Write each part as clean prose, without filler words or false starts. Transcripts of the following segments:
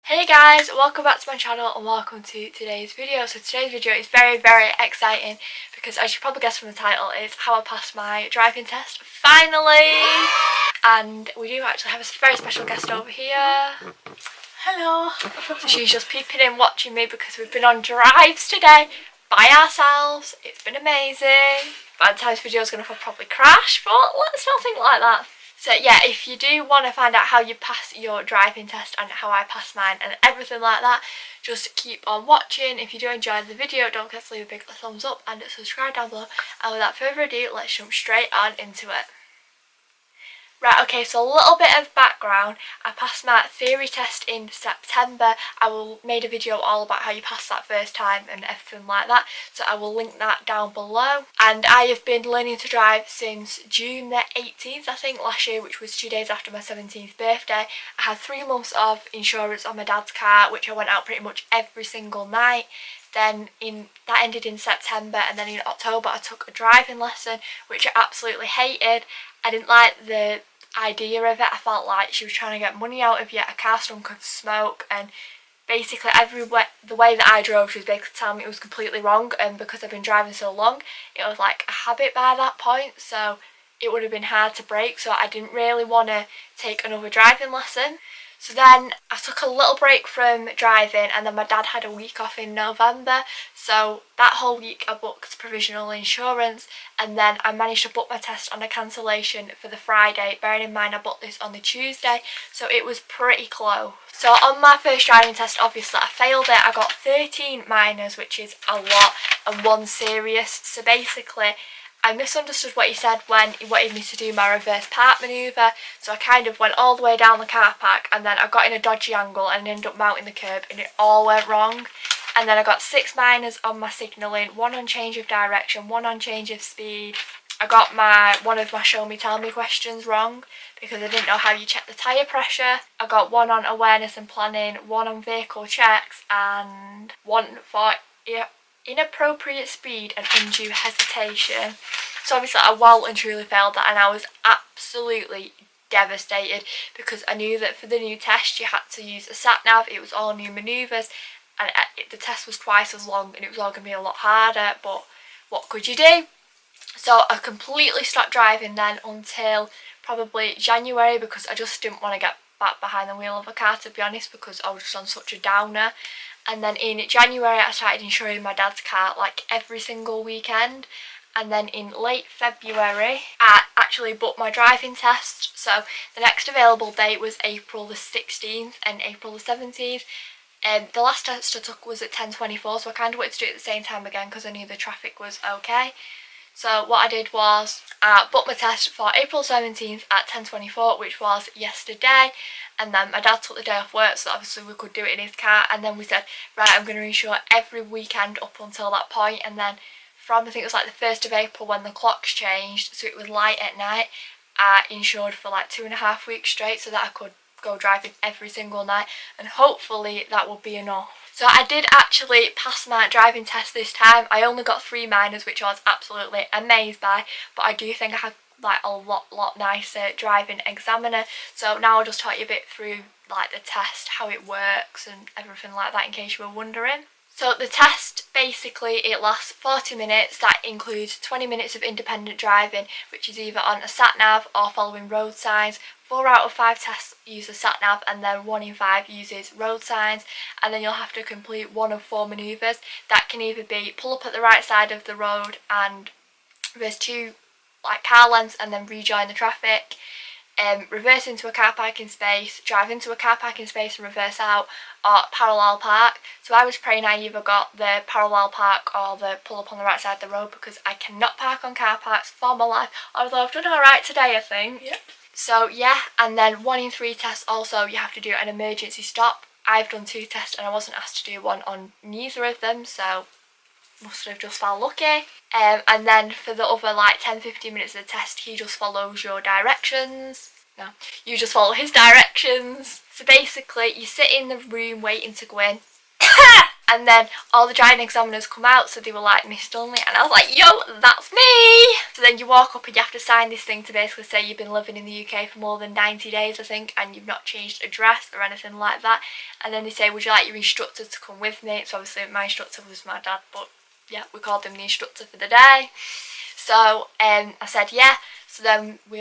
Hey guys, welcome back to my channel and welcome to today's video. So today's video is very exciting because, as you probably guessed from the title, it's how I passed my driving test finally. And we do actually have a very special guest over here. Hello. So she's just peeping in watching me because we've been on drives today by ourselves. It's been amazing. By the time this video is going to probably crash, but let's not think like that. So yeah, if you do want to find out how you pass your driving test and how I passed mine and everything like that, just keep on watching. If you do enjoy the video, don't forget to leave a big thumbs up and subscribe down below. And without further ado, let's jump straight on into it. Right, okay, so a little bit of background. I passed my theory test in September. I made a video all about how you pass that first time and everything like that, so I will link that down below. And I have been learning to drive since June the 18th, I think, last year, which was 2 days after my 17th birthday. I had 3 months of insurance on my dad's car, which I went out pretty much every single night. Then that ended in September, and then in October I took a driving lesson, which I absolutely hated. I didn't like the idea of it. I felt like she was trying to get money out of you. A car stunk of smoke, and basically the way that I drove, she was basically telling me it was completely wrong. And because I've been driving so long, it was like a habit by that point, so it would have been hard to break. So I didn't really want to take another driving lesson. So then I took a little break from driving, and then my dad had a week off in November, so that whole week I booked provisional insurance, and then I managed to book my test on a cancellation for the Friday, bearing in mind I booked this on the Tuesday, so it was pretty close. So on my first driving test, obviously I failed it. I got 13 minors, which is a lot, and 1 serious. So basically I misunderstood what he said when he wanted me to do my reverse park manoeuvre, so I kind of went all the way down the car park, and then I got in a dodgy angle and ended up mounting the curb, and it all went wrong. And then I got 6 minors on my signalling, 1 on change of direction, 1 on change of speed. I got one of my show me tell me questions wrong because I didn't know how you check the tyre pressure. I got 1 on awareness and planning, 1 on vehicle checks, and 1 for inappropriate speed and undue hesitation. So obviously I well and truly failed that, and I was absolutely devastated because I knew that for the new test you had to use a sat nav. It was all new manoeuvres, and the test was twice as long, and it was all going to be a lot harder, but what could you do? So I completely stopped driving then until probably January, because I just didn't want to get back behind the wheel of a car, to be honest, because I was just on such a downer. And then in January I started insuring my dad's car like every single weekend. And then in late February I actually booked my driving test. So the next available date was April the 16th and April the 17th. The last test I took was at 10:24, so I kind of wanted to do it at the same time again because I knew the traffic was okay. So what I did was I booked my test for April 17th at 10:24, which was yesterday. And then my dad took the day off work, so obviously we could do it in his car. And then we said, right, I'm going to insure every weekend up until that point. And then from, I think it was like the 1st of April when the clocks changed, so it was light at night, I insured for like 2.5 weeks straight so that I could go driving every single night. And hopefully that would be enough. So I did actually pass my driving test this time. I only got 3 minors, which I was absolutely amazed by, but I do think I had like a lot nicer driving examiner. So now I'll just talk you a bit through like the test, how it works and everything like that, in case you were wondering. So the test, basically it lasts 40 minutes. That includes 20 minutes of independent driving, which is either on a sat nav or following road signs. 4 out of 5 tests use a sat nav, and then 1 in 5 uses road signs. And then you'll have to complete 1 of 4 manoeuvres. That can either be pull up at the right side of the road and reverse 2 like car lengths and then rejoin the traffic, reverse into a car parking space, drive into a car parking space and reverse out, or parallel park. So I was praying I either got the parallel park or the pull up on the right side of the road, because I cannot park on car parks for my life, although I've done alright today, I think. Yep. So yeah, and then 1 in 3 tests also you have to do an emergency stop. I've done 2 tests and I wasn't asked to do 1 on neither of them, so must have just felt lucky. And then for the other like 10-15 minutes of the test, he just follows your directions. No, you just follow his directions. So basically you sit in the room waiting to go in. And then all the driving examiners come out, so they were like Miss Dunley, and I was like, yo, that's me! So then you walk up and you have to sign this thing to basically say you've been living in the UK for more than 90 days, I think, and you've not changed address or anything like that. And then they say, would you like your instructor to come with me? So obviously my instructor was my dad, but yeah, we called him the instructor for the day. So I said yeah. So then he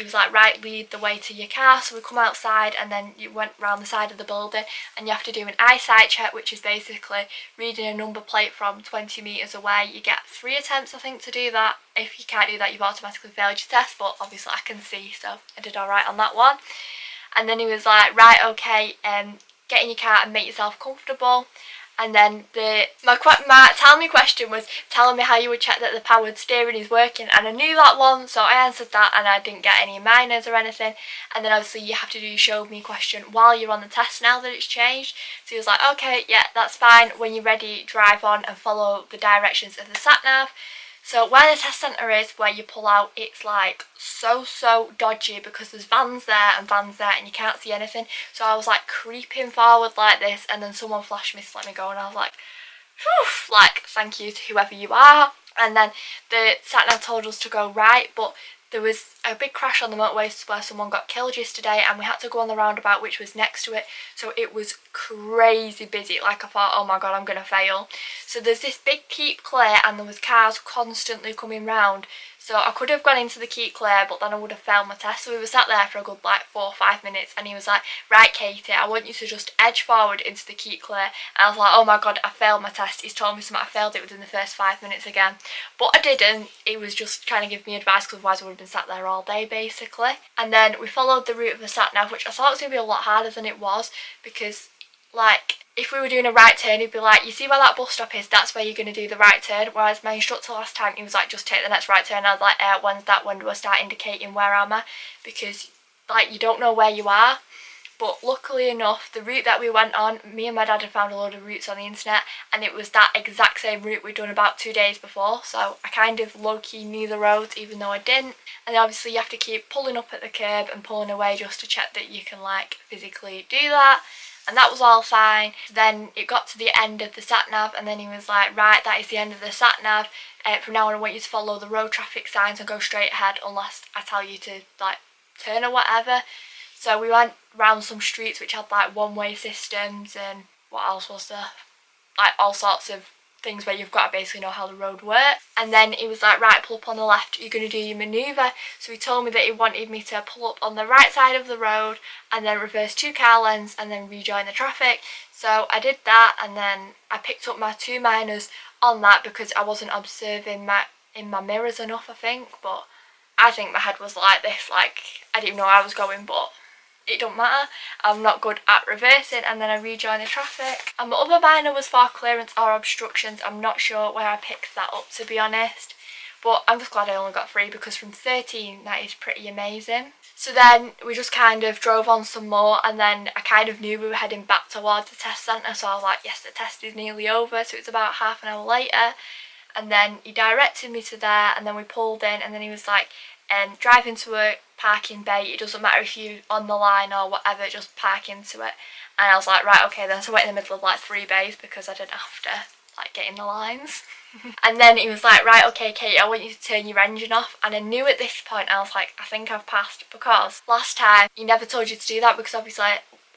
was like, right, lead the way to your car. So we come outside, and then you went round the side of the building, and you have to do an eyesight check, which is basically reading a number plate from 20 metres away. You get 3 attempts, I think, to do that. If you can't do that, you've automatically failed your test, but obviously I can see, so I did alright on that one. And then he was like, right, okay, get in your car and make yourself comfortable. And then my tell me question was telling me how you would check that the powered steering is working, and I knew that one, so I answered that, and I didn't get any minors or anything. And then obviously you have to do your show me question while you're on the test now that it's changed. So he was like, okay, yeah, that's fine. When you're ready, drive on and follow the directions of the sat nav. So where the test centre is, where you pull out, it's like so dodgy because there's vans there and you can't see anything. So I was like creeping forward like this, and then someone flashed me to let me go, and I was like, whew, like, thank you to whoever you are. And then the sat nav told us to go right, but there was a big crash on the motorway where someone got killed yesterday, and we had to go on the roundabout which was next to it, so it was crazy busy. Like, I thought, oh my god, I'm gonna fail. So there's this big keep clear, and there was cars constantly coming round, so I could have gone into the keep clear, but then I would have failed my test. So we were sat there for a good like 4 or 5 minutes, and he was like, right Katie, I want you to just edge forward into the keep clear. And I was like, oh my god, I failed my test. He's told me something, I failed it within the first 5 minutes again. But I didn't. He was just trying to give me advice, because otherwise I would have been sat there all day basically. And then we followed the route of the sat nav, which I thought was going to be a lot harder than it was, because like, if we were doing a right turn, he'd be like, you see where that bus stop is, that's where you're going to do the right turn. Whereas my instructor last time, he was like, just take the next right turn. I was like, when's that? When do I start indicating where am I? Because like, you don't know where you are. But luckily enough, the route that we went on, me and my dad had found a load of routes on the internet, and it was that exact same route we'd done about 2 days before. So I kind of low-key knew the roads, even though I didn't. And obviously you have to keep pulling up at the curb and pulling away just to check that you can like physically do that. And that was all fine. Then it got to the end of the sat nav, and then he was like, right, that is the end of the sat nav. From now on I want you to follow the road traffic signs and go straight ahead unless I tell you to like turn or whatever. So we went round some streets which had like one-way systems, and what else was there? Like all sorts of things where you've got to basically know how the road works. And then he was like, right, pull up on the left, you're going to do your manoeuvre. So he told me that he wanted me to pull up on the right side of the road and then reverse 2 car lengths and then rejoin the traffic. So I did that, and then I picked up my 2 minors on that because I wasn't observing in my mirrors enough, I think. But I think my head was like this, like I didn't know where I was going, but it don't matter. I'm not good at reversing. And then I rejoined the traffic. And my other minor was for clearance or obstructions. I'm not sure where I picked that up, to be honest. But I'm just glad I only got 3, because from 13 that is pretty amazing. So then we just kind of drove on some more, and then I kind of knew we were heading back towards the test centre. So I was like, yes, the test is nearly over. So it's about half an hour later. And then he directed me to there, and then we pulled in, and then he was like, drive into a parking bay, it doesn't matter if you're on the line or whatever, just park into it. And I was like, right, okay then. So I went in the middle of like 3 bays because I didn't have to like get in the lines. And then he was like, right, okay Kate, I want you to turn your engine off. And I knew at this point, I was like, I think I've passed, because last time he never told you to do that, because obviously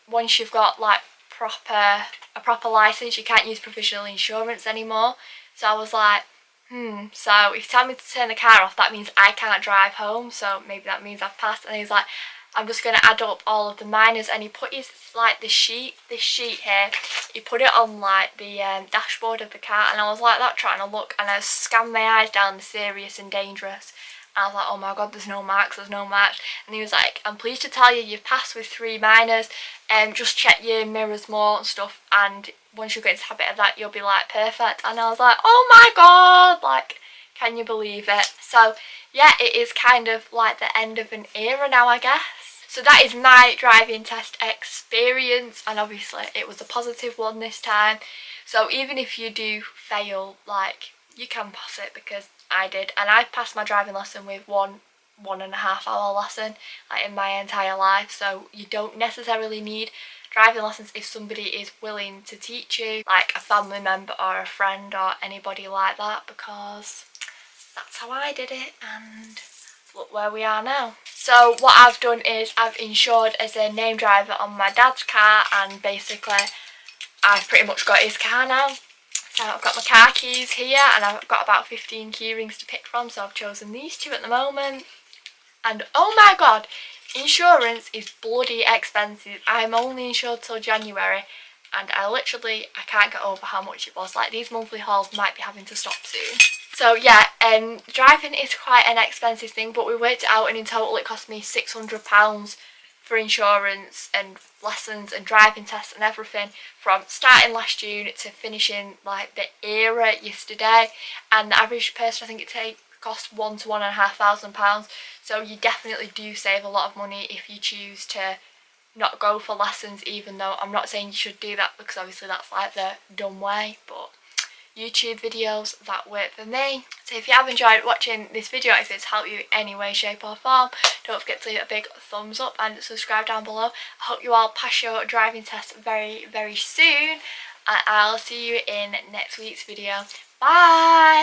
once you've got like a proper licence, you can't use provisional insurance anymore. So I was like, so if you tell me to turn the car off, that means I can't drive home, so maybe that means I've passed. And he's like, I'm just going to add up all of the minors, and he put his, like, this sheet here, he put it on, like, the dashboard of the car, and I was like that, trying to look, and I scanned my eyes down the serious and dangerous, and I was like, oh my god, there's no marks, and he was like, I'm pleased to tell you, you've passed with 3 minors, just check your mirrors more and stuff, and once you get into the habit of that, you'll be like perfect. And I was like, oh my god, like, can you believe it? So yeah, it is kind of like the end of an era now, I guess. So that is my driving test experience, and obviously it was a positive one this time. So even if you do fail, like, you can pass it, because I did, and I passed my driving lesson with 1.5 hour lesson, like, in my entire life. So you don't necessarily need driving lessons if somebody is willing to teach you, like a family member or a friend or anybody like that, because that's how I did it, and look where we are now. So what I've done is I've insured as a name driver on my dad's car, and basically I've pretty much got his car now. So I've got my car keys here, and I've got about 15 key rings to pick from, so I've chosen these two at the moment. And oh my god, insurance is bloody expensive. I'm only insured till January, and I can't get over how much it was. Like, these monthly hauls might be having to stop soon. So yeah, driving is quite an expensive thing, but we worked it out, and in total it cost me £600 for insurance and lessons and driving tests and everything, from starting last June to finishing like the era yesterday. And the average person, I think it cost £1,000 to £1,500. So you definitely do save a lot of money if you choose to not go for lessons, even though I'm not saying you should do that, because obviously that's like the dumb way, but YouTube videos that work for me. So if you have enjoyed watching this video, if it's helped you in any way, shape or form, don't forget to leave a big thumbs up and subscribe down below. I hope you all pass your driving test very, very soon, and I'll see you in next week's video. Bye!